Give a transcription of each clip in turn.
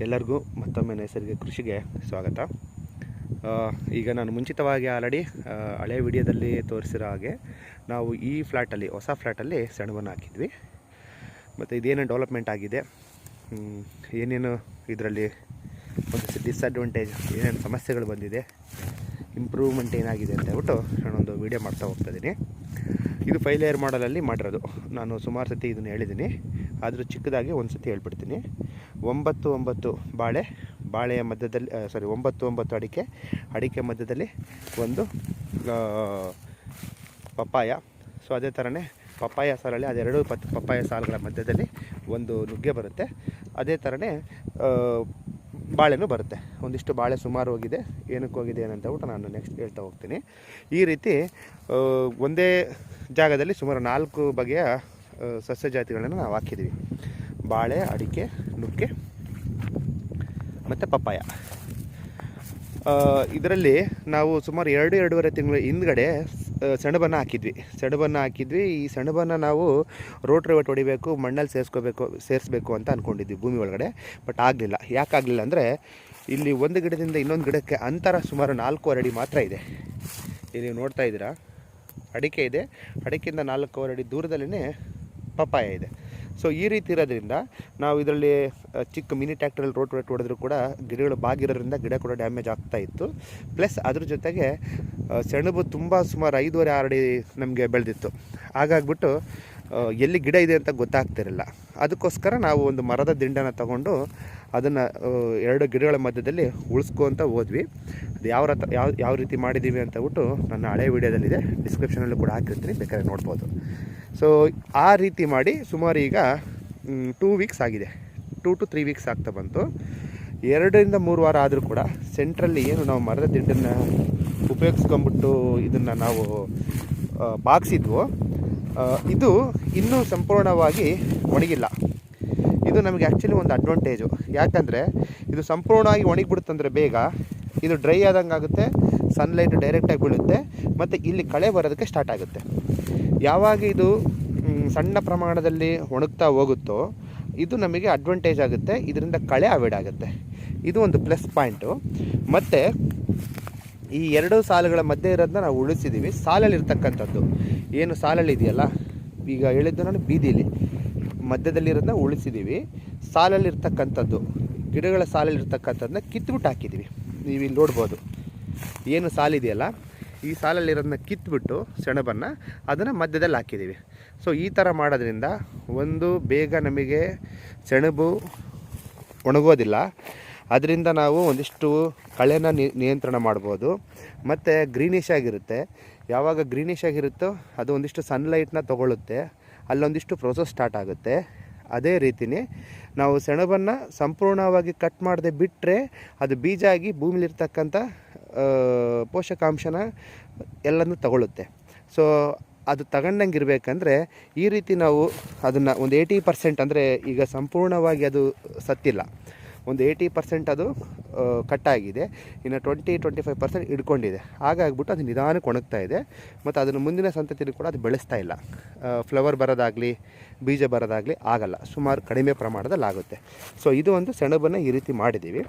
ಎಲ್ಲರಿಗೂ ಮತ್ತೊಮ್ಮೆ ನೈಸರ್ಗಿಕ ಕೃಷಿಗೆ ಸ್ವಾಗತ. ಈಗ ನಾನು ಮುಂಚಿತವಾಗಿ ಆಲ್ರೆಡಿ ಹಳೆ ವಿಡಿಯೋದಲ್ಲಿ ತೋರಿಸಿರೋ ಹಾಗೆ ನಾವು ಈ ಫ್ಲ್ಯಾಟಲ್ಲಿ, ಹೊಸ ಫ್ಲ್ಯಾಟಲ್ಲಿ ಸೆಣಬನ್ನು ಹಾಕಿದ್ವಿ. ಮತ್ತು ಇದೇನೇನು ಡೆವಲಪ್ಮೆಂಟ್ ಆಗಿದೆ, ಏನೇನು ಇದರಲ್ಲಿ ಒಂದು ಡಿಸ್ಅಡ್ವಾಂಟೇಜ್, ಏನೇನು ಸಮಸ್ಯೆಗಳು ಬಂದಿದೆ, ಇಂಪ್ರೂವ್ಮೆಂಟ್ ಏನಾಗಿದೆ ಅಂತ ಹೇಳ್ಬಿಟ್ಟು ನಾನೊಂದು ವೀಡಿಯೋ ಮಾಡ್ತಾ ಹೋಗ್ತಾಯಿದ್ದೀನಿ. ಇದು 5 ಲೇಯರ್ ಮಾಡಲಲ್ಲಿ ಮಾಡಿರೋದು. ನಾನು ಸುಮಾರು ಸತಿ ಇದನ್ನು ಹೇಳಿದ್ದೀನಿ, ಆದರೂ ಚಿಕ್ಕದಾಗಿ ಒಂದು ಸತಿ ಹೇಳ್ಬಿಡ್ತೀನಿ. 9 ಬಾಳೆಯ ಮಧ್ಯದಲ್ಲಿ 9 ಅಡಿಕೆ ಮಧ್ಯದಲ್ಲಿ ಒಂದು ಪಪ್ಪಾಯ. ಸೊ ಅದೇ ಥರನೇ ಪಪ್ಪಾಯ ಸಾಲಲ್ಲಿ ಅದೆರಡು ಪಪ್ಪಾಯ ಸಾಲುಗಳ ಮಧ್ಯದಲ್ಲಿ ಒಂದು ನುಗ್ಗೆ ಬರುತ್ತೆ. ಅದೇ ಥರನೇ ಬಾಳೆನೂ ಬರುತ್ತೆ. ಒಂದಿಷ್ಟು ಬಾಳೆ ಸುಮಾರು ಹೋಗಿದೆ, ಏನಕ್ಕೆ ಹೋಗಿದೆ ಏನಂತ ಹೇಳ್ಬಿಟ್ಟು ನಾನು ನೆಕ್ಸ್ಟ್ ಹೇಳ್ತಾ ಹೋಗ್ತೀನಿ. ಈ ರೀತಿ ಒಂದೇ ಜಾಗದಲ್ಲಿ ಸುಮಾರು 4 ಬಗೆಯ ಸಸ್ಯ ಜಾತಿಗಳನ್ನು ನಾವು ಹಾಕಿದ್ದೀವಿ. ಬಾಳೆ, ಅಡಿಕೆ, ನುಗ್ಗೆ ಮತ್ತು ಪಪ್ಪಾಯ. ಇದರಲ್ಲಿ ನಾವು ಸುಮಾರು 2-2.5 ತಿಂಗಳ ಹಿಂದ್ಗಡೆ ಸೆಣಬನ್ನು ಹಾಕಿದ್ವಿ. ಈ ಸೆಣಬನ್ನು ನಾವು ರೋಟ್ರಿ ಹೊಡಿಬೇಕು, ಮಣ್ಣಲ್ಲಿ ಸೇರಿಸ್ಬೇಕು ಅಂತ ಅಂದ್ಕೊಂಡಿದ್ವಿ ಭೂಮಿ ಒಳಗಡೆ. ಬಟ್ ಆಗಲಿಲ್ಲ. ಯಾಕಾಗಲಿಲ್ಲ ಅಂದರೆ ಇಲ್ಲಿ ಒಂದು ಗಿಡದಿಂದ ಇನ್ನೊಂದು ಗಿಡಕ್ಕೆ ಅಂತರ ಸುಮಾರು 4.5 ಅಡಿ ಮಾತ್ರ ಇದೆ. ಇಲ್ಲಿ ನೀವು ನೋಡ್ತಾ ಇದ್ದೀರಾ, ಅಡಿಕೆ ಇದೆ, ಅಡಿಕೆಯಿಂದ 4.5 ಅಡಿ ದೂರದಲ್ಲೇ ಪಪ್ಪಾಯ ಇದೆ. ಸೊ ಈ ರೀತಿ ಇರೋದ್ರಿಂದ ನಾವು ಇದರಲ್ಲಿ ಚಿಕ್ಕ ಮಿನಿ ಟ್ಯಾಕ್ಟ್ರಲ್ಲಿ ರೋಟ್ ಹೊಡೆದ್ರೂ ಕೂಡ ಗಿಡಗಳು ಬಾಗಿರೋದ್ರಿಂದ ಗಿಡ ಕೂಡ ಡ್ಯಾಮೇಜ್ ಆಗ್ತಾಯಿತ್ತು. ಪ್ಲಸ್ ಅದ್ರ ಜೊತೆಗೆ ಸೆಣಬು ತುಂಬ ಸುಮಾರು 5.5-6 ಅಡಿ ನಮಗೆ ಬೆಳೆದಿತ್ತು. ಹಾಗಾಗ್ಬಿಟ್ಟು ಎಲ್ಲಿ ಗಿಡ ಇದೆ ಅಂತ ಗೊತ್ತಾಗ್ತಿರಲಿಲ್ಲ. ಅದಕ್ಕೋಸ್ಕರ ನಾವು ಒಂದು ಮರದ ದಿಂಡನ್ನು ತಗೊಂಡು ಅದನ್ನು 2 ಗಿಡಗಳ ಮಧ್ಯದಲ್ಲಿ ಉಳಿಸ್ಕೊತ ಹೋದ್ವಿ. ಅದು ಯಾವ ರೀತಿ ಮಾಡಿದ್ದೀವಿ ಅಂತ ಹೇಳ್ಬಿಟ್ಟು ನನ್ನ ಹಳೆ ವೀಡಿಯೋದಲ್ಲಿದೆ, ಡಿಸ್ಕ್ರಿಪ್ಷನಲ್ಲೂ ಕೂಡ ಹಾಕಿರ್ತೀನಿ, ಬೇಕಾದ್ರೆ ನೋಡ್ಬೋದು. ಸೊ ಆ ರೀತಿ ಮಾಡಿ ಸುಮಾರು ಈಗ 2 ವೀಕ್ಸ್ ಆಗಿದೆ. 2 to 3 ವೀಕ್ಸ್ ಆಗ್ತಾ ಬಂತು. 2-3 ವಾರ ಆದರೂ ಕೂಡ ಸೆಂಟ್ರಲ್ಲಿ ಏನು ನಾವು ಮರದ ದಿಂಡನ್ನು ಉಪಯೋಗಿಸ್ಕೊಂಬಿಟ್ಟು ಇದನ್ನು ನಾವು ಬಾಗಿಸಿದ್ವೋ, ಇದು ಇನ್ನೂ ಸಂಪೂರ್ಣವಾಗಿ ಒಣಗಿಲ್ಲ. ಇದು ನಮಗೆ ಆ್ಯಕ್ಚುಲಿ ಒಂದು ಅಡ್ವಾಂಟೇಜು. ಯಾಕಂದರೆ ಇದು ಸಂಪೂರ್ಣವಾಗಿ ಒಣಗಿಬಿಡುತ್ತಂದರೆ ಬೇಗ ಇದು ಡ್ರೈ ಆದಂಗೆ ಆಗುತ್ತೆ, ಸನ್ಲೈಟ್ ಡೈರೆಕ್ಟಾಗಿ ಬೀಳುತ್ತೆ, ಮತ್ತು ಇಲ್ಲಿ ಕಳೆ ಬರೋದಕ್ಕೆ ಸ್ಟಾರ್ಟ್ ಆಗುತ್ತೆ. ಯಾವಾಗ ಇದು ಸಣ್ಣ ಪ್ರಮಾಣದಲ್ಲಿ ಒಣಗ್ತಾ ಹೋಗುತ್ತೋ ಇದು ನಮಗೆ ಅಡ್ವಾಂಟೇಜ್ ಆಗುತ್ತೆ. ಇದರಿಂದ ಕಳೆ ಅವಾಯ್ಡ್ ಆಗುತ್ತೆ. ಇದು ಒಂದು ಪ್ಲಸ್ ಪಾಯಿಂಟು. ಮತ್ತು ಈ 2 ಸಾಲುಗಳ ಮಧ್ಯೆ ಇರೋದನ್ನ ನಾವು ಉಳಿಸಿದ್ದೀವಿ. ಸಾಲಲ್ಲಿರ್ತಕ್ಕಂಥದ್ದು ಏನು ಸಾಲಲ್ಲಿ ಇದೆಯಲ್ಲ, ಈಗ ಹೇಳಿದ್ದು ನಾನು ಬೀದಿಲಿ ಮಧ್ಯದಲ್ಲಿರೋದನ್ನ ಉಳಿಸಿದ್ದೀವಿ. ಸಾಲಲ್ಲಿರ್ತಕ್ಕಂಥದ್ದು, ಗಿಡಗಳ ಸಾಲಲ್ಲಿರ್ತಕ್ಕಂಥದ್ದನ್ನ ಕಿತ್ಬಿಟ್ಟು ಹಾಕಿದ್ದೀವಿ. ನೀವು ಇಲ್ಲಿ ನೋಡ್ಬೋದು, ಏನು ಸಾಲಿದೆಯಲ್ಲ, ಈ ಸಾಲಲ್ಲಿರೋದನ್ನ ಕಿತ್ಬಿಟ್ಟು ಸೆಣಬನ್ನು ಅದನ್ನು ಮಧ್ಯದಲ್ಲಿ ಹಾಕಿದ್ದೀವಿ. ಸೊ ಈ ಥರ ಮಾಡೋದ್ರಿಂದ ಒಂದು ಬೇಗ ನಮಗೆ ಸೆಣಬು ಒಣಗೋದಿಲ್ಲ. ಅದರಿಂದ ನಾವು ಒಂದಿಷ್ಟು ಕಳೆನ ನಿಯಂತ್ರಣ ಮಾಡ್ಬೋದು. ಮತ್ತು ಗ್ರೀನಿಶ್ ಆಗಿರುತ್ತೆ. ಯಾವಾಗ ಗ್ರೀನಿಶ್ ಆಗಿರುತ್ತೋ ಅದು ಒಂದಿಷ್ಟು ಸನ್ಲೈಟ್ನ ತೊಗೊಳುತ್ತೆ, ಅಲ್ಲೊಂದಿಷ್ಟು ಪ್ರೋಸೆಸ್ ಸ್ಟಾರ್ಟ್ ಆಗುತ್ತೆ. ಅದೇ ರೀತಿಯೇ ನಾವು ಸೆಣಬನ್ನು ಸಂಪೂರ್ಣವಾಗಿ ಕಟ್ ಮಾಡದೆ ಬಿಟ್ಟರೆ ಅದು ಬೀಜ ಆಗಿ ಭೂಮಿಲಿರ್ತಕ್ಕಂಥ ಪೋಷಕಾಂಶನ ಎಲ್ಲನೂ ತಗೊಳ್ಳುತ್ತೆ. ಸೊ ಅದು ತಗೊಂಡಂಗೆ ಇರಬೇಕಂದ್ರೆ ಈ ರೀತಿ ನಾವು ಅದನ್ನು ಒಂದು 80%, ಅಂದರೆ ಈಗ ಸಂಪೂರ್ಣವಾಗಿ ಅದು ಸತ್ತಿಲ್ಲ, ಒಂದು 80% ಅದು ಕಟ್ಟಾಗಿದೆ, ಇನ್ನು 20-25% ಹಿಡ್ಕೊಂಡಿದೆ. ಹಾಗಾಗ್ಬಿಟ್ಟು ಅದು ನಿಧಾನಕ್ಕೆ ಒಣಗ್ತಾ ಇದೆ. ಮತ್ತು ಅದನ್ನು ಮುಂದಿನ ಸಂತತಿಯಲ್ಲಿ ಕೂಡ ಅದು ಬೆಳೆಸ್ತಾ ಇಲ್ಲ. ಫ್ಲವರ್ ಬರೋದಾಗಲಿ, ಬೀಜ ಬರೋದಾಗಲಿ ಆಗಲ್ಲ, ಸುಮಾರು ಕಡಿಮೆ ಪ್ರಮಾಣದಲ್ಲಿ ಆಗುತ್ತೆ. ಸೊ ಇದು ಒಂದು ಸೆಣಬನ್ನು ಈ ರೀತಿ ಮಾಡಿದ್ದೀವಿ.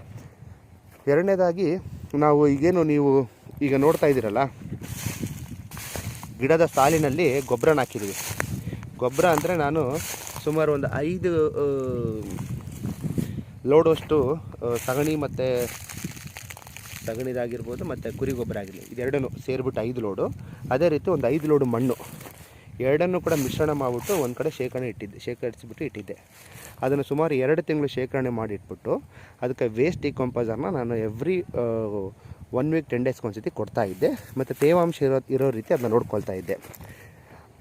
ಎರಡನೇದಾಗಿ ನಾವು ಈಗೇನು ನೀವು ಈಗ ನೋಡ್ತಾ ಇದ್ದೀರಲ್ಲ, ಗಿಡದ ಸಾಲಿನಲ್ಲಿ ಗೊಬ್ಬರನ ಹಾಕಿದ್ದೀವಿ. ಗೊಬ್ಬರ ಅಂದರೆ ನಾನು ಸುಮಾರು ಒಂದು 5 ಲೋಡಷ್ಟು ಸಗಣಿ ಮತ್ತು ಸಗಣಿದಾಗಿರ್ಬೋದು ಮತ್ತು ಕುರಿ ಗೊಬ್ಬರ ಆಗಿರಲಿ, ಇದೆರಡನ್ನೂ ಸೇರಿಬಿಟ್ಟು 5 ಲೋಡು. ಅದೇ ರೀತಿ ಒಂದು 5 ಲೋಡು ಮಣ್ಣು, ಎರಡನ್ನೂ ಕೂಡ ಮಿಶ್ರಣ ಮಾಡಿಬಿಟ್ಟು ಒಂದು ಕಡೆ ಶೇಖರಿಸಿಬಿಟ್ಟು ಇಟ್ಟಿದ್ದೆ. ಅದನ್ನು ಸುಮಾರು 2 ತಿಂಗಳು ಶೇಖರಣೆ ಮಾಡಿಟ್ಬಿಟ್ಟು ಅದಕ್ಕೆ ವೇಸ್ಟ್ ಡಿಕಂಪೋಸರ್ನ ನಾನು ಎವ್ರಿ 1 ವೀಕ್ 10 ಡೇಸ್ಗೆ ಒಂದ್ಸತಿ ಕೊಡ್ತಾಯಿದ್ದೆ. ಮತ್ತು ತೇವಾಂಶ ಇರೋ ರೀತಿ ಅದನ್ನ ನೋಡ್ಕೊಳ್ತಾ ಇದ್ದೆ.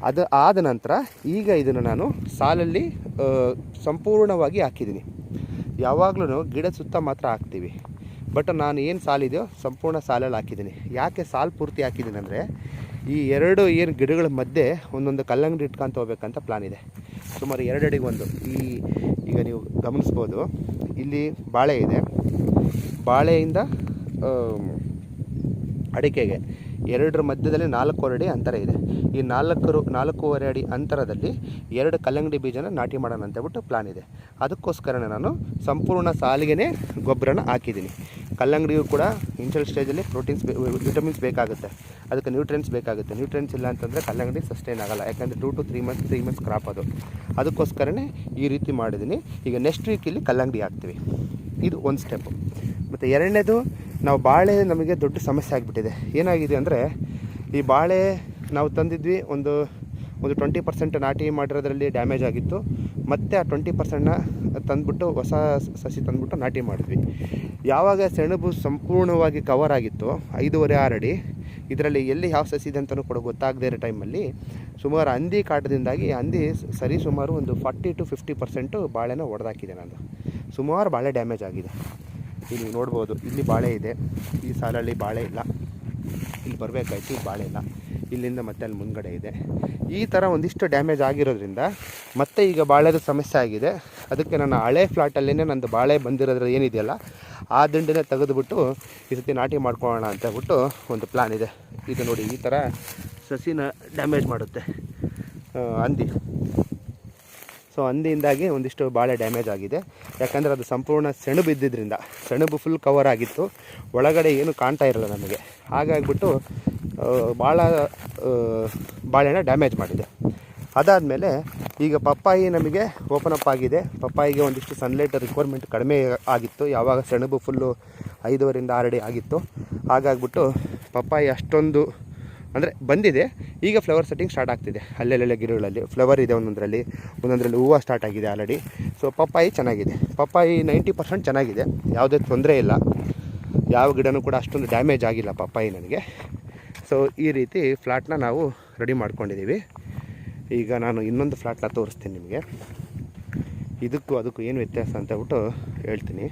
ಅದು ಆದ ನಂತರ ಈಗ ಇದನ್ನು ನಾನು ಸಾಲಲ್ಲಿ ಸಂಪೂರ್ಣವಾಗಿ ಹಾಕಿದ್ದೀನಿ. ಯಾವಾಗಲೂ ಗಿಡ ಸುತ್ತ ಮಾತ್ರ ಹಾಕ್ತೀವಿ, ಬಟ್ ನಾನು ಏನು ಸಾಲಿದೆಯೋ ಸಂಪೂರ್ಣ ಸಾಲಲ್ಲಿ ಹಾಕಿದ್ದೀನಿ. ಯಾಕೆ ಸಾಲು ಪೂರ್ತಿ ಹಾಕಿದ್ದೀನಿ ಅಂದರೆ, ಈ 2 ಏನು ಗಿಡಗಳ ಮಧ್ಯೆ ಒಂದೊಂದು ಕಲ್ಲಂಗಡಿ ಇಟ್ಕೊಂತ ಹೋಗ್ಬೇಕಂತ ಪ್ಲಾನ್ ಇದೆ. ಸುಮಾರು 2 ಅಡಿಗೆ ಒಂದು. ಈಗ ನೀವು ಗಮನಿಸ್ಬೋದು, ಇಲ್ಲಿ ಬಾಳೆ ಇದೆ, ಬಾಳೆಯಿಂದ ಅಡಿಕೆಗೆ ಎರಡರ ಮಧ್ಯದಲ್ಲಿ 4 ಅಡಿ ಅಂತರ ಇದೆ. ಈ 4.5 ಅಡಿ ಅಂತರದಲ್ಲಿ 2 ಕಲ್ಲಂಗಡಿ ಬೀಜನ ನಾಟಿ ಮಾಡೋಣ ಅಂತೇಳ್ಬಿಟ್ಟು ಪ್ಲಾನ್ ಇದೆ. ಅದಕ್ಕೋಸ್ಕರ ನಾನು ಸಂಪೂರ್ಣ ಸಾಲಿಗೆ ಗೊಬ್ಬರನ ಹಾಕಿದ್ದೀನಿ. ಕಲ್ಲಂಗಡಿಗೂ ಕೂಡ ಇನಿಷಿಯಲ್ ಸ್ಟೇಜಲ್ಲಿ ವಿಟಮಿನ್ಸ್ ಬೇಕಾಗುತ್ತೆ, ಅದಕ್ಕೆ ನ್ಯೂಟ್ರಿಯೆಂಟ್ಸ್ ಬೇಕಾಗುತ್ತೆ. ನ್ಯೂಟ್ರಿಯೆಂಟ್ಸ್ ಇಲ್ಲ ಅಂತಂದರೆ ಕಲ್ಲಂಗಡಿ ಸಸ್ಟೈನ್ ಆಗೋಲ್ಲ, ಯಾಕಂದರೆ 2 to 3 ಮಂತ್ಸ್ ಕ್ರಾಪ್ ಅದು. ಅದಕ್ಕೋಸ್ಕರನೇ ಈ ರೀತಿ ಮಾಡಿದ್ದೀನಿ. ಈಗ ನೆಕ್ಸ್ಟ್ ವೀಕಲ್ಲಿ ಕಲ್ಲಂಗಡಿ ಹಾಕ್ತೀವಿ. ಇದು ಒಂದು ಸ್ಟೆಪ್ಪು. ಮತ್ತು ಎರಡನೇದು, ನಾವು ಬಾಳೆ ನಮಗೆ ದೊಡ್ಡ ಸಮಸ್ಯೆ ಆಗಿಬಿಟ್ಟಿದೆ. ಏನಾಗಿದೆ ಅಂದರೆ, ಈ ಬಾಳೆ ನಾವು ತಂದಿದ್ವಿ, ಒಂದು 20% ನಾಟಿ ಮಾಡಿರೋದ್ರಲ್ಲಿ ಡ್ಯಾಮೇಜ್ ಆಗಿತ್ತು. ಮತ್ತು ಆ 20%ನ ತಂದುಬಿಟ್ಟು ಹೊಸ ಸಸಿ ತಂದುಬಿಟ್ಟು ನಾಟಿ ಮಾಡಿದ್ವಿ. ಯಾವಾಗ ಸೆಣಬು ಸಂಪೂರ್ಣವಾಗಿ ಕವರ್ ಆಗಿತ್ತು 5.5-6 ಅಡಿ, ಇದರಲ್ಲಿ ಎಲ್ಲಿ ಯಾವ ಸಸಿ ಇದೆ ಅಂತಲೂ ಕೂಡ ಗೊತ್ತಾಗದೇ ಇರೋ ಟೈಮಲ್ಲಿ ಸುಮಾರು ಹಂದಿ ಕಾಟದಿಂದಾಗಿ ಹಂದಿ ಸುಮಾರು ಒಂದು 40 to 50% ಬಾಳೆನ ಹೊಡೆದಾಕಿದೆ. ನಾನು ಸುಮಾರು ಬಾಳೆ ಡ್ಯಾಮೇಜ್ ಆಗಿದೆ. ಇಲ್ಲಿ ನೋಡ್ಬೋದು, ಇಲ್ಲಿ ಬಾಳೆ ಇದೆ, ಈ ಸಾಲಲ್ಲಿ ಬಾಳೆ ಇಲ್ಲ, ಇಲ್ಲಿ ಬರಬೇಕಾಯ್ತು, ಇಲ್ಲಿ ಬಾಳೆ ಇಲ್ಲ, ಇಲ್ಲಿಂದ ಮತ್ತೆ ಅಲ್ಲಿ ಮುಂದ್ಗಡೆ ಇದೆ. ಈ ಥರ ಒಂದಿಷ್ಟು ಡ್ಯಾಮೇಜ್ ಆಗಿರೋದ್ರಿಂದ ಮತ್ತೆ ಈಗ ಬಾಳೆದು ಸಮಸ್ಯೆ ಆಗಿದೆ. ಅದಕ್ಕೆ ನನ್ನ ಹಳೆ ಫ್ಲಾಟಲ್ಲೇ ನಂದು ಬಾಳೆ ಬಂದಿರೋದ್ರ ಏನಿದೆಯಲ್ಲ ಆ ದಿಂಡನ್ನೇ ತೆಗೆದುಬಿಟ್ಟು ಈ ಸತಿ ನಾಟಿ ಮಾಡ್ಕೊಳ್ಳೋಣ ಅಂತ ಹೇಳ್ಬಿಟ್ಟು ಒಂದು ಪ್ಲಾನ್ ಇದೆ. ಇದು ನೋಡಿ, ಈ ಥರ ಸಸಿನ ಡ್ಯಾಮೇಜ್ ಮಾಡುತ್ತೆ ಹಂದಿ. ಸೊ ಹಂದಿಯಿಂದಾಗಿ ಒಂದಿಷ್ಟು ಬಾಳೆ ಡ್ಯಾಮೇಜ್ ಆಗಿದೆ. ಯಾಕಂದರೆ ಅದು ಸಂಪೂರ್ಣ ಸೆಣಬು ಇದ್ದಿದ್ದರಿಂದ, ಸೆಣಬು ಫುಲ್ ಕವರ್ ಆಗಿತ್ತು, ಒಳಗಡೆ ಏನು ಕಾಣ್ತಾ ಇರಲ್ಲ ನಮಗೆ. ಹಾಗಾಗಿಬಿಟ್ಟು ಭಾಳ ಬಾಳೆನ ಡ್ಯಾಮೇಜ್ ಮಾಡಿದೆ. ಅದಾದಮೇಲೆ ಈಗ ಪಪ್ಪಾಯಿ ನಮಗೆ ಓಪನ್ ಅಪ್ ಆಗಿದೆ. ಪಪ್ಪಾಯಿಗೆ ಒಂದಿಷ್ಟು ಸನ್ಲೈಟ್ ರಿಕ್ವೈರ್ಮೆಂಟ್ ಕಡಿಮೆ ಆಗಿತ್ತು, ಯಾವಾಗ ಸೆಣಬು ಫುಲ್ಲು 5.5-6 ಅಡಿ ಆಗಿತ್ತು. ಹಾಗಾಗಿಬಿಟ್ಟು ಪಪ್ಪಾಯಿ ಅಷ್ಟೊಂದು ಅಂದರೆ ಬಂದಿದೆ. ಈಗ ಫ್ಲವರ್ ಸೆಟ್ಟಿಂಗ್ ಸ್ಟಾರ್ಟ್ ಆಗ್ತಿದೆ. ಅಲ್ಲೆಲ್ಲೆಲ್ಲ ಗಿಡಗಳಲ್ಲಿ ಫ್ಲವರ್ ಇದೆ, ಒಂದೊಂದರಲ್ಲಿ ಹೂವು ಸ್ಟಾರ್ಟ್ ಆಗಿದೆ ಆಲ್ರೆಡಿ. ಸೊ ಪಪ್ಪಾಯಿ ಚೆನ್ನಾಗಿದೆ, ಪಪ್ಪಾಯಿ 90% ಚೆನ್ನಾಗಿದೆ, ಯಾವುದೇ ತೊಂದರೆ ಇಲ್ಲ. ಯಾವ ಗಿಡನೂ ಕೂಡ ಅಷ್ಟೊಂದು ಡ್ಯಾಮೇಜ್ ಆಗಿಲ್ಲ ಪಪ್ಪಾಯಿ ನನಗೆ. ಸೊ ಈ ರೀತಿ ಫ್ಲಾಟ್ನ ನಾವು ರೆಡಿ ಮಾಡ್ಕೊಂಡಿದ್ದೀವಿ. ಈಗ ನಾನು ಇನ್ನೊಂದು ಫ್ಲಾಟ್ನ ತೋರಿಸ್ತೀನಿ ನಿಮಗೆ. ಅದಕ್ಕೂ ಏನು ವ್ಯತ್ಯಾಸ ಅಂತ ಹೇಳ್ಬಿಟ್ಟು ಹೇಳ್ತೀನಿ.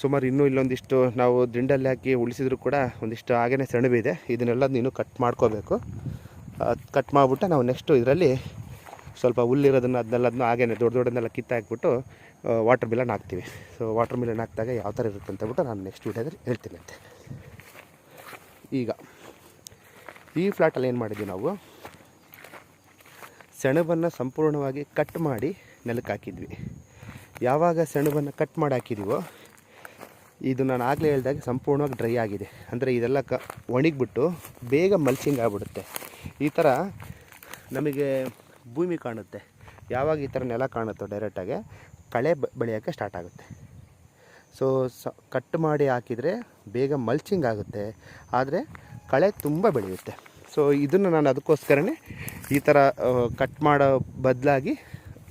ಸುಮಾರು ಇನ್ನೂ ಇಲ್ಲೊಂದಿಷ್ಟು ನಾವು ದಿಂಡಲ್ಲಿ ಹಾಕಿ ಉಳಿಸಿದ್ರು ಕೂಡ ಒಂದಿಷ್ಟು ಹಾಗೇ ಸೆಣಬಿದೆ. ಇದನ್ನೆಲ್ಲ ನೀನು ಕಟ್ ಮಾಡ್ಕೋಬೇಕು. ಕಟ್ ಮಾಡಿಬಿಟ್ಟು ನಾವು ನೆಕ್ಸ್ಟು ಇದರಲ್ಲಿ ಸ್ವಲ್ಪ ಹುಲ್ಲಿರೋದನ್ನು ಅದನ್ನೆಲ್ಲ ಹಾಗೇ ದೊಡ್ಡದನ್ನೆಲ್ಲ ಕಿತ್ತಾಕ್ಬಿಟ್ಟು ವಾಟರ್ ಮಿಲನ್ ಹಾಕ್ತೀವಿ. ಸೊ ವಾಟರ್ ಮಿಲನ್ ಹಾಕಿದಾಗ ಯಾವ ಥರ ಇರುತ್ತೆ ಅಂತ ಹೇಳ್ಬಿಟ್ಟು ನಾನು ನೆಕ್ಸ್ಟ್ ವೀಡಿಯೋದಲ್ಲಿ ಹೇಳ್ತೀನಿ ಅಂತೆ. ಈಗ ಈ ಫ್ಲಾಟಲ್ಲಿ ಏನು ಮಾಡಿದ್ವಿ ನಾವು, ಸೆಣಬನ್ನು ಸಂಪೂರ್ಣವಾಗಿ ಕಟ್ ಮಾಡಿ ನೆಲಕ್ಕೆ ಹಾಕಿದ್ವಿ. ಯಾವಾಗ ಸೆಣಬನ್ನು ಕಟ್ ಮಾಡಿ ಹಾಕಿದ್ದೀವೋ, ಇದು ನಾನು ಆಗಲೇ ಹೇಳಿದಾಗ ಸಂಪೂರ್ಣವಾಗಿ ಡ್ರೈ ಆಗಿದೆ. ಅಂದರೆ ಇದೆಲ್ಲ ಒಣಗಿಬಿಟ್ಟು ಬೇಗ ಮಲ್ಚಿಂಗ್ ಆಗಿಬಿಡುತ್ತೆ. ಈ ಥರ ನಮಗೆ ಭೂಮಿ ಕಾಣುತ್ತೆ. ಯಾವಾಗ ಈ ಥರ ನೆಲ ಕಾಣುತ್ತೋ ಡೈರೆಕ್ಟಾಗಿ ಕಳೆ ಬೆಳೆಯೋಕ್ಕೆ ಸ್ಟಾರ್ಟ್ ಆಗುತ್ತೆ. ಸೊ ಕಟ್ ಮಾಡಿ ಹಾಕಿದರೆ ಬೇಗ ಮಲ್ಚಿಂಗ್ ಆಗುತ್ತೆ, ಆದರೆ ಕಳೆ ತುಂಬ ಬೆಳೆಯುತ್ತೆ. ಸೊ ಇದನ್ನು ನಾನು ಅದಕ್ಕೋಸ್ಕರನೇ ಈ ಥರ ಕಟ್ ಮಾಡೋ ಬದಲಾಗಿ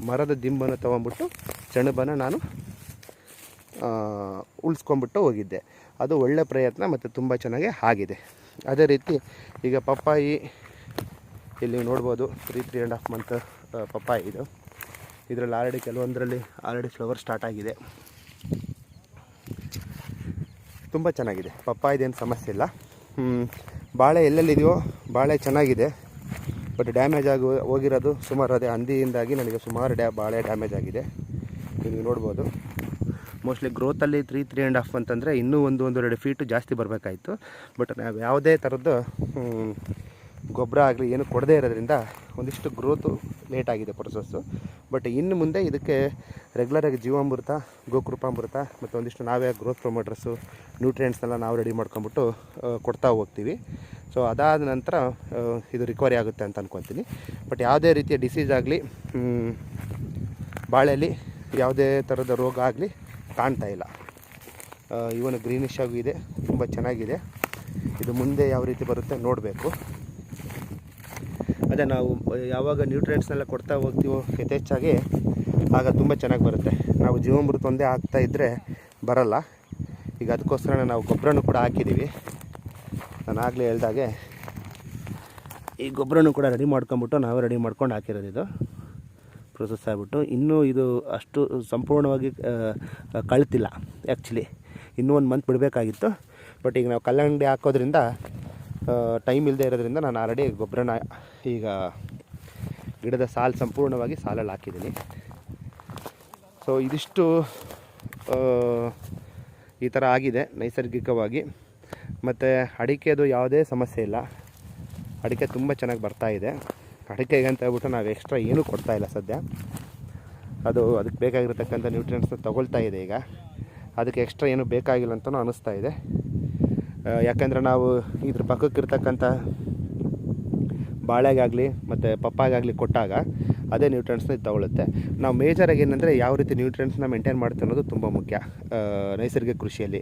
ಮರದ ದಿಂಬನ್ನು ತೊಗೊಂಬಿಟ್ಟು ಸೆಣಬನ್ನು ನಾನು ಉಳಿಸ್ಕೊಂಬಿಟ್ಟು ಹೋಗಿದ್ದೆ. ಅದು ಒಳ್ಳೆ ಪ್ರಯತ್ನ ಮತ್ತು ತುಂಬ ಚೆನ್ನಾಗಿ ಆಗಿದೆ. ಅದೇ ರೀತಿ ಈಗ ಪಪ್ಪಾಯಿ ಇಲ್ಲಿ ನೋಡ್ಬೋದು, 3.5 ಮಂತ್ ಪಪ್ಪಾಯಿ ಇದು. ಇದರಲ್ಲಿ ಆಲ್ರೆಡಿ ಕೆಲವೊಂದರಲ್ಲಿ ಆಲ್ರೆಡಿ ಫ್ಲವರ್ ಸ್ಟಾರ್ಟ್ ಆಗಿದೆ. ತುಂಬ ಚೆನ್ನಾಗಿದೆ, ಪಪ್ಪಾಯಿದೇನು ಸಮಸ್ಯೆ ಇಲ್ಲ. ಬಾಳೆ ಎಲ್ಲೆಲ್ಲಿದೆಯೋ ಬಾಳೆ ಚೆನ್ನಾಗಿದೆ, ಬಟ್ ಡ್ಯಾಮೇಜ್ ಆಗಿ ಹೋಗಿರೋದು ಸುಮಾರು ಅದೇ ಹಂದಿಯಿಂದಾಗಿ ನನಗೆ ಸುಮಾರು ಬಾಳೆ ಡ್ಯಾಮೇಜ್ ಆಗಿದೆ. ನೀವು ನೋಡ್ಬೋದು. ಮೋಸ್ಟ್ಲಿ ಗ್ರೋತಲ್ಲಿ 3.5 ಅಂತಂದರೆ ಇನ್ನೂ 1-1.5 ಫೀಟು ಜಾಸ್ತಿ ಬರಬೇಕಾಯಿತು. ಬಟ್ ನಾವು ಯಾವುದೇ ಥರದ್ದು ಗೊಬ್ಬರ ಆಗಲಿ ಏನು ಕೊಡದೇ ಇರೋದ್ರಿಂದ ಒಂದಿಷ್ಟು ಗ್ರೋತು ಲೇಟಾಗಿದೆ ಪ್ರೊಸೆಸ್ಸು. ಬಟ್ ಇನ್ನು ಮುಂದೆ ಇದಕ್ಕೆ ರೆಗ್ಯುಲರಾಗಿ ಜೀವಾಮೃತ, ಗೋಕೃಪಾಮೃತ ಮತ್ತು ಒಂದಿಷ್ಟು ನಾವೇ ಗ್ರೋತ್ ಪ್ರೊಮೋಟರ್ಸು, ನ್ಯೂಟ್ರಿಯೆಂಟ್ಸ್ನೆಲ್ಲ ನಾವು ರೆಡಿ ಮಾಡ್ಕೊಂಬಿಟ್ಟು ಕೊಡ್ತಾ ಹೋಗ್ತೀವಿ. ಸೊ ಅದಾದ ನಂತರ ಇದು ರಿಕವರಿ ಆಗುತ್ತೆ ಅಂತ ಅಂದ್ಕೊತೀನಿ. ಬಟ್ ಯಾವುದೇ ರೀತಿಯ ಡಿಸೀಸ್ ಆಗಲಿ, ಬಾಳೆಯಲ್ಲಿ ಯಾವುದೇ ಥರದ ರೋಗ ಆಗಲಿ ಕಾಣ್ತಾ ಇಲ್ಲ. ಇವನು ಗ್ರೀನಿಶ್ ಆಗೂ ಇದೆ, ತುಂಬ ಚೆನ್ನಾಗಿದೆ. ಇದು ಮುಂದೆ ಯಾವ ರೀತಿ ಬರುತ್ತೆ ನೋಡಬೇಕು. ಅದೇ ನಾವು ಯಾವಾಗ ನ್ಯೂಟ್ರಿಯೆಂಟ್ಸ್ನೆಲ್ಲ ಕೊಡ್ತಾ ಹೋಗ್ತೀವೋ ಯಥೇಚ್ಛಾಗಿ ಆಗ ತುಂಬ ಚೆನ್ನಾಗಿ ಬರುತ್ತೆ. ನಾವು ಜೀವಾಮೃತ ಒಂದೇ ಹಾಕ್ತಾ ಇದ್ದರೆ ಬರಲ್ಲ. ಈಗ ಅದಕ್ಕೋಸ್ಕರ ನಾವು ಗೊಬ್ಬರನೂ ಕೂಡ ಹಾಕಿದ್ದೀವಿ. ನಾನು ಆಗಲೇ ಹೇಳ್ದಾಗೆ ಈ ಗೊಬ್ಬರನೂ ಕೂಡ ರೆಡಿ ಮಾಡ್ಕೊಂಬಿಟ್ಟು ನಾವು ರೆಡಿ ಮಾಡ್ಕೊಂಡು ಹಾಕಿರೋದು. ಇದು ಪ್ರೊಸೆಸ್ ಆಗಿಬಿಟ್ಟು ಇನ್ನೂ ಇದು ಅಷ್ಟು ಸಂಪೂರ್ಣವಾಗಿ ಕಳ್ತಿಲ್ಲ. ಆ್ಯಕ್ಚುಲಿ ಇನ್ನೂ 1 ಮಂತ್ ಬಿಡಬೇಕಾಗಿತ್ತು. ಬಟ್ ಈಗ ನಾವು ಕಲ್ಲಂಗಡಿ ಹಾಕೋದ್ರಿಂದ ಟೈಮ್ ಇಲ್ಲದೆ ಇರೋದ್ರಿಂದ ನಾನು ಆಲ್ರೆಡಿ ಗೊಬ್ಬರನ ಈಗ ಗಿಡದ ಸಂಪೂರ್ಣವಾಗಿ ಸಾಲಲ್ಲಿ ಹಾಕಿದ್ದೀನಿ. ಸೊ ಇದಿಷ್ಟು ಈ ಥರ ಆಗಿದೆ ನೈಸರ್ಗಿಕವಾಗಿ. ಮತ್ತು ಅಡಿಕೆದು ಯಾವುದೇ ಸಮಸ್ಯೆ ಇಲ್ಲ. ಅಡಿಕೆ ತುಂಬ ಚೆನ್ನಾಗಿ ಬರ್ತಾಯಿದೆ. ಅಡಿಕೆಗೆ ಅಂತ ಹೇಳ್ಬಿಟ್ಟು ನಾವು ಎಕ್ಸ್ಟ್ರಾ ಏನೂ ಕೊಡ್ತಾಯಿಲ್ಲ ಸದ್ಯ. ಅದಕ್ಕೆ ಬೇಕಾಗಿರತಕ್ಕಂಥ ನ್ಯೂಟ್ರಿಯೆಂಟ್ಸ್ನ ತೊಗೊಳ್ತಾ ಇದೆ. ಈಗ ಅದಕ್ಕೆ ಎಕ್ಸ್ಟ್ರಾ ಏನೂ ಬೇಕಾಗಿಲ್ಲ ಅಂತಲೂ ಅನ್ನಿಸ್ತಾ ಇದೆ. ಯಾಕಂದರೆ ನಾವು ಇದ್ರ ಪಕ್ಕಕ್ಕಿರ್ತಕ್ಕಂಥ ಬಾಳೆಗಾಗಲಿ ಮತ್ತು ಪಪ್ಪಾಗಾಗಲಿ ಕೊಟ್ಟಾಗ ಅದೇ ನ್ಯೂಟ್ರಿಯೆಂಟ್ಸ್ನ ಇದು ತೊಗೊಳುತ್ತೆ. ನಾವು ಮೇಜರಾಗಿ ಏನಂದರೆ ಯಾವ ರೀತಿ ನ್ಯೂಟ್ರಿಯೆಂಟ್ಸ್ನ ಮೇಂಟೈನ್ ಮಾಡ್ತೀವಿ ಅನ್ನೋದು ತುಂಬ ಮುಖ್ಯ. ನೈಸರ್ಗಿಕ ಕೃಷಿಯಲ್ಲಿ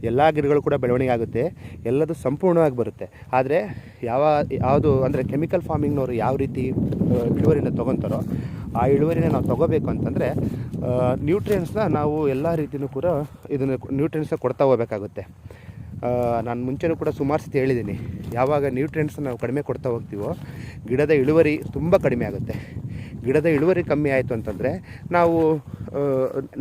ಎಲ್ಲ ಗಿಡಗಳು ಕೂಡ ಬೆಳವಣಿಗೆ ಆಗುತ್ತೆ, ಎಲ್ಲದೂ ಸಂಪೂರ್ಣವಾಗಿ ಬರುತ್ತೆ. ಆದರೆ ಯಾವುದು ಅಂದರೆ ಕೆಮಿಕಲ್ ಫಾರ್ಮಿಂಗ್ನವರು ಯಾವ ರೀತಿ ಇಳುವರಿನ ತೊಗೊತಾರೋ ಆ ಇಳುವರಿನ ನಾವು ತೊಗೋಬೇಕು ಅಂತಂದರೆ ನ್ಯೂಟ್ರಿಯೆಂಟ್ಸ್ನ ನಾವು ಎಲ್ಲ ರೀತಿಯೂ ಕೂಡ ಇದನ್ನು ನ್ಯೂಟ್ರಿಯೆಂಟ್ಸ್ನ ಕೊಡ್ತಾ ಹೋಗಬೇಕಾಗುತ್ತೆ. ನಾನು ಮುಂಚೆನೂ ಕೂಡ ಸುಮಾರು ಸತಿ ಹೇಳಿದ್ದೀನಿ, ಯಾವಾಗ ನ್ಯೂಟ್ರಿಯೆಂಟ್ಸ್ನ ನಾವು ಕಡಿಮೆ ಕೊಡ್ತಾ ಹೋಗ್ತೀವೋ ಗಿಡದ ಇಳುವರಿ ತುಂಬ ಕಡಿಮೆ ಆಗುತ್ತೆ. ಗಿಡದ ಇಳುವರಿ ಕಮ್ಮಿ ಆಯಿತು ಅಂತಂದರೆ ನಾವು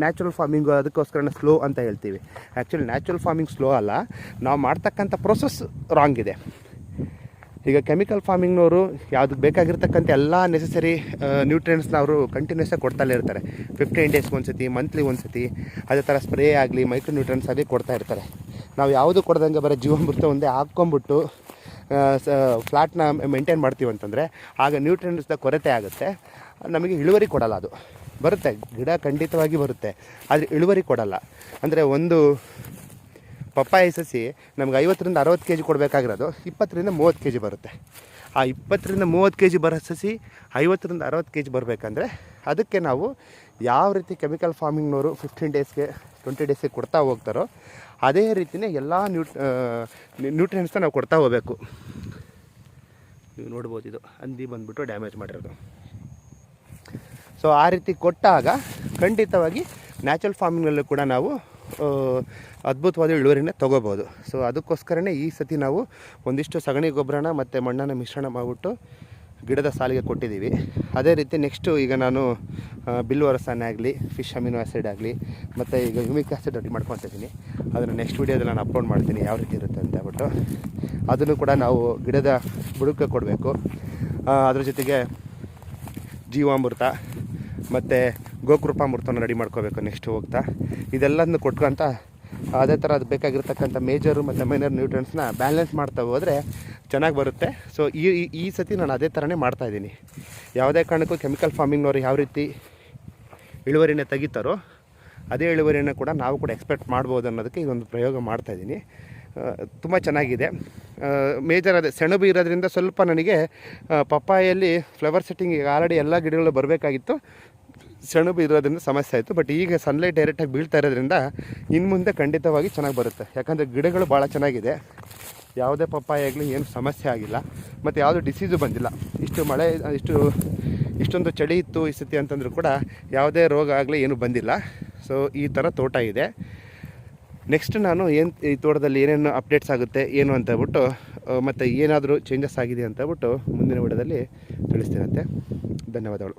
ನ್ಯಾಚುರಲ್ ಫಾರ್ಮಿಂಗು ಅದಕ್ಕೋಸ್ಕರ ಸ್ಲೋ ಅಂತ ಹೇಳ್ತೀವಿ. ಆ್ಯಕ್ಚುಲಿ ನ್ಯಾಚುರಲ್ ಫಾರ್ಮಿಂಗ್ ಸ್ಲೋ ಅಲ್ಲ, ನಾವು ಮಾಡ್ತಕ್ಕಂಥ ಪ್ರೊಸೆಸ್ ರಾಂಗ್ ಇದೆ. ಈಗ ಕೆಮಿಕಲ್ ಫಾರ್ಮಿಂಗ್ನವರು ಯಾವುದಕ್ಕೆ ಬೇಕಾಗಿರ್ತಕ್ಕಂಥ ಎಲ್ಲ ನೆಸೆಸರಿ ನ್ಯೂಟ್ರಿಯೆಂಟ್ಸ್ನ ಅವರು ಕಂಟಿನ್ಯೂಸ್ ಆಗಿ ಕೊಡ್ತಲೇ ಇರ್ತಾರೆ. 15 ಡೇಸ್ಗೆ ಒಂದು ಸತಿ, ಮಂತ್ಲಿ ಒಂದು ಸತಿ, ಅದೇ ಥರ ಸ್ಪ್ರೇ ಆಗಲಿ, ಮೈಕ್ರೋ ನ್ಯೂಟ್ರಿಯೆಂಟ್ಸ್ ಆಗಲಿ ಕೊಡ್ತಾ ಇರ್ತಾರೆ. ನಾವು ಯಾವುದು ಕೊಡ್ದಂಗೆ ಬರೋ ಜೀವಾಮೃತ ಒಂದೇ ಹಾಕ್ಕೊಂಬಿಟ್ಟು ಫ್ಲಾಟ್ನ ಮೇಂಟೈನ್ ಮಾಡ್ತೀವಿ ಅಂತಂದರೆ ಆಗ ನ್ಯೂಟ್ರಿಯೆಂಟ್ಸ್ನ ಕೊರತೆ ಆಗುತ್ತೆ, ನಮಗೆ ಇಳುವರಿ ಕೊಡಲ್ಲ. ಅದು ಬರುತ್ತೆ, ಗಿಡ ಖಂಡಿತವಾಗಿ ಬರುತ್ತೆ, ಆದರೆ ಇಳುವರಿ ಕೊಡಲ್ಲ. ಅಂದರೆ ಒಂದು ಪಪ್ಪಾಯಿ ಸಸಿ ನಮ್ಗೆ 50ರಿಂದ 60 kg ಕೊಡಬೇಕಾಗಿರೋದು 20ರಿಂದ 30 kg ಬರುತ್ತೆ. ಆ 20ರಿಂದ 30 kg ಬರೋ ಸಸಿ 50ರಿಂದ 60 kg ಬರಬೇಕಂದ್ರೆ ಅದಕ್ಕೆ ನಾವು ಯಾವ ರೀತಿ ಕೆಮಿಕಲ್ ಫಾರ್ಮಿಂಗ್ನವರು 15 ಡೇಸ್ಗೆ 20 ಡೇಸ್ಗೆ ಕೊಡ್ತಾ ಹೋಗ್ತಾರೋ ಅದೇ ರೀತಿಯೇ ಎಲ್ಲ ನ್ಯೂಟ್ರಿಯೆಂಟ್ಸ್ನ ನಾವು ಕೊಡ್ತಾ ಹೋಗಬೇಕು. ನೀವು ನೋಡ್ಬೋದು, ಇದು ಹಂದಿ ಬಂದುಬಿಟ್ಟು ಡ್ಯಾಮೇಜ್ ಮಾಡಿರೋದು. ಸೊ ಆ ರೀತಿ ಕೊಟ್ಟಾಗ ಖಂಡಿತವಾಗಿ ನ್ಯಾಚುರಲ್ ಫಾರ್ಮಿಂಗ್ನಲ್ಲೂ ಕೂಡ ನಾವು ಅದ್ಭುತವಾದ ಇಳುವರಿನ ತೊಗೋಬೋದು. ಸೊ ಅದಕ್ಕೋಸ್ಕರನೇ ಈ ಸತಿ ನಾವು ಒಂದಿಷ್ಟು ಸಗಣಿ ಗೊಬ್ಬರನ ಮತ್ತು ಮಣ್ಣನ್ನು ಮಿಶ್ರಣ ಮಾಡಿಬಿಟ್ಟು ಗಿಡದ ಸಾಲಿಗೆ ಕೊಟ್ಟಿದ್ದೀವಿ. ಅದೇ ರೀತಿ ನೆಕ್ಸ್ಟು ಈಗ ನಾನು ಬಿಲ್ವರಸಾನೆ ಆಗಲಿ, ಫಿಶ್ ಅಮಿನೋ ಆ್ಯಸಿಡ್ ಆಗಲಿ, ಮತ್ತು ಈಗ ಹ್ಯೂಮಿಕ್ ಆ್ಯಸಿಡ್ ರೆಡಿ ಮಾಡ್ಕೊತಿದ್ದೀನಿ. ಅದನ್ನು ನೆಕ್ಸ್ಟ್ ವೀಡಿಯೋದಲ್ಲಿ ನಾನು ಅಪ್ಲೋಡ್ ಮಾಡ್ತೀನಿ ಯಾವ ರೀತಿ ಇರುತ್ತೆ ಅಂತ ಹೇಳ್ಬಿಟ್ಟು. ಅದನ್ನು ಕೂಡ ನಾವು ಗಿಡದ ಬುಡಕ್ಕೆ ಕೊಡಬೇಕು. ಅದ್ರ ಜೊತೆಗೆ ಜೀವಾಮೃತ ಮತ್ತು ಗೋಕೃಪಾಮೃತನ ರೆಡಿ ಮಾಡ್ಕೋಬೇಕು ನೆಕ್ಸ್ಟ್ ಹೋಗ್ತಾ. ಇದೆಲ್ಲದನ್ನು ಕೊಟ್ಕೊಂತ ಅದೇ ಥರ ಅದು ಬೇಕಾಗಿರ್ತಕ್ಕಂಥ ಮೇಜರು ಮತ್ತು ಮೈನರ್ ನ್ಯೂಟ್ರಿಯೆಂಟ್ಸ್ನ ಬ್ಯಾಲೆನ್ಸ್ ಮಾಡ್ತಾ ಹೋದರೆ ಚೆನ್ನಾಗಿ ಬರುತ್ತೆ. ಸೊ ಈ ಸತಿ ನಾನು ಅದೇ ಥರನೇ ಮಾಡ್ತಾಯಿದ್ದೀನಿ. ಯಾವುದೇ ಕಾರಣಕ್ಕೂ ಕೆಮಿಕಲ್ ಫಾರ್ಮಿಂಗ್ನವ್ರು ಯಾವ ರೀತಿ ಇಳುವರಿನ ತೆಗಿತಾರೋ ಅದೇ ಇಳುವರಿಯನ್ನು ಕೂಡ ನಾವು ಕೂಡ ಎಕ್ಸ್ಪೆಕ್ಟ್ ಮಾಡ್ಬೋದು ಅನ್ನೋದಕ್ಕೆ ಇದೊಂದು ಪ್ರಯೋಗ ಮಾಡ್ತಾಯಿದ್ದೀನಿ. ತುಂಬ ಚೆನ್ನಾಗಿದೆ. ಮೇಜರ್ ಅದೇ ಸೆಣಬು ಇರೋದ್ರಿಂದ ಸ್ವಲ್ಪ ನನಗೆ ಪಪ್ಪಾಯಲ್ಲಿ ಫ್ಲವರ್ ಸೆಟ್ಟಿಂಗ್ ಈಗ ಆಲ್ರೆಡಿ ಎಲ್ಲ ಗಿಡಗಳು ಬರಬೇಕಾಗಿತ್ತು, ಸೆಣಬು ಇರೋದ್ರಿಂದ ಸಮಸ್ಯೆ ಆಯಿತು. ಬಟ್ ಈಗ ಸನ್ಲೈಟ್ ಡೈರೆಕ್ಟಾಗಿ ಬೀಳ್ತಾ ಇರೋದ್ರಿಂದ ಇನ್ನು ಮುಂದೆ ಖಂಡಿತವಾಗಿ ಚೆನ್ನಾಗಿ ಬರುತ್ತೆ. ಯಾಕಂದರೆ ಗಿಡಗಳು ಭಾಳ ಚೆನ್ನಾಗಿದೆ, ಯಾವುದೇ ಪಪ್ಪಾಯ ಆಗಲಿ ಏನು ಸಮಸ್ಯೆ ಆಗಿಲ್ಲ, ಮತ್ತು ಯಾವುದೂ ಡಿಸೀಸು ಬಂದಿಲ್ಲ. ಇಷ್ಟು ಮಳೆ ಇಷ್ಟೊಂದು ಚಳಿ ಇತ್ತು ಈ ಸತಿ ಅಂತಂದರೂ ಕೂಡ ಯಾವುದೇ ರೋಗ ಆಗಲಿ ಏನೂ ಬಂದಿಲ್ಲ. ಸೊ ಈ ಥರ ತೋಟ ಇದೆ. ನೆಕ್ಸ್ಟ್ ನಾನು ಈ ತೋಟದಲ್ಲಿ ಏನೇನು ಅಪ್ಡೇಟ್ಸ್ ಆಗುತ್ತೆ ಏನು ಅಂತ ಹೇಳ್ಬಿಟ್ಟು ಮತ್ತು ಏನಾದರೂ ಚೇಂಜಸ್ ಆಗಿದೆ ಅಂತ ಹೇಳ್ಬಿಟ್ಟು ಮುಂದಿನ ವಿಡಿಯೋದಲ್ಲಿ ತಿಳಿಸ್ತೀನಂತೆ. ಧನ್ಯವಾದಗಳು.